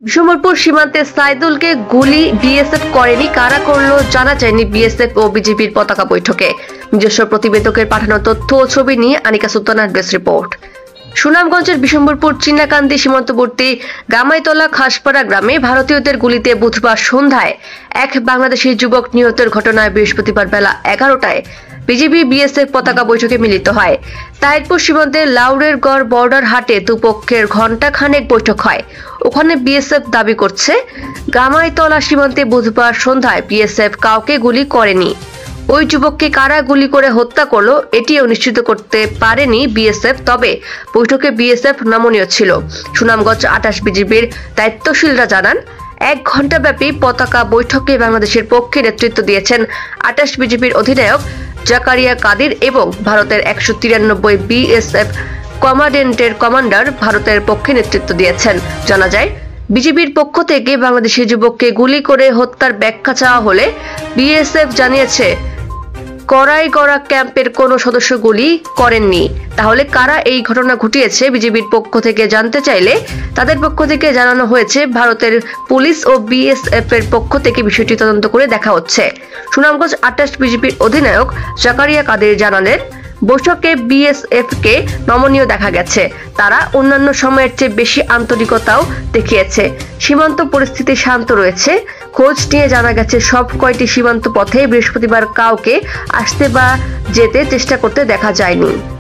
বিশম্বরপুর সীমান্তে সাইদুলকে গুলি বিএসএফ করেনি, কারা করলো জানা যায়নি। বিএসএফ ও বিজেপির পতাকা বৈঠকে নিজস্ব প্রতিবেদকের পাঠানো তথ্য ও ছবি নিয়ে আনিকা সুলতানার ডেস্ক রিপোর্ট। সুনামগঞ্জের বিশম্বরপুর চিন্নাকান্দি সীমান্তবর্তী গামাইতলা খাসপাড়া গ্রামে ভারতীয়দের গুলিতে বুধবার সন্ধ্যায় এক বাংলাদেশি যুবক নিহতের ঘটনায় বৃহস্পতিবার বেলা 11টায় বিজেপি বিএসএফ পতাকা বৈঠকে মিলিত হয়। তাহিরপুর সীমান্তের লাউড়ের গড় বর্ডার হাটে দুপক্ষের ঘণ্টাখানেক বৈঠক হয়। ওখানে বিএসএফ দাবি করছে, গামাইতলা সীমান্তে বুধবার সন্ধ্যায় বিএসএফ কাউকে গুলি করেনি। ওই যুবককে কারা গুলি করে হত্যা করলো এটিও নিশ্চিত করতে পারেনি বিএসএফ। তবে বৈঠকে বিএসএফ নমনীয় ছিল। সুনামগঞ্জ 28 বিজিবির দায়িত্বশীলরা জানান, 1 ঘণ্টা ব্যাপী পতাকা বৈঠকে বাংলাদেশের পক্ষে নেতৃত্ব দিয়েছেন 28 বিজিবির অধিনায়ক জাকারিয়া কাদির এবং ভারতের 193 বিএসএফ কমান্ডেন্টের কমান্ডার ভারতের পক্ষে নেতৃত্ব দিয়েছেন। জানা যায়, বিজিবির পক্ষ থেকে বাংলাদেশি যুবককে গুলি করে হত্যার ব্যাখ্যা চাওয়া হলে বিএসএফ জানিয়েছে, করাইগড়া ক্যাম্পের কোনো সদস্য গুলি করেননি। তাহলে কারা এই ঘটনা ঘটিয়েছে বিজিবির পক্ষ থেকে জানতে চাইলে তাদের পক্ষ থেকে জানানো হয়েছে, ভারতের পুলিশ ও বিএসএফ এর পক্ষ থেকে বিষয়টি তদন্ত করে দেখা হচ্ছে। সুনামগঞ্জ 28 বিজিবির অধিনায়ক জাকারিয়া কাদের জানালেন, বৈঠকে বিএসএফ কে নমনীয় দেখা গেছে। তারা অন্যান্য সময়ের চেয়ে বেশি আন্তরিকতাও দেখিয়েছে। সীমান্ত পরিস্থিতি শান্ত রয়েছে। খোঁজ নিয়ে জানা গেছে, সব কয়টি সীমান্ত পথে বৃহস্পতিবার কাউকে আসতে বা যেতে চেষ্টা করতে দেখা যায়নি।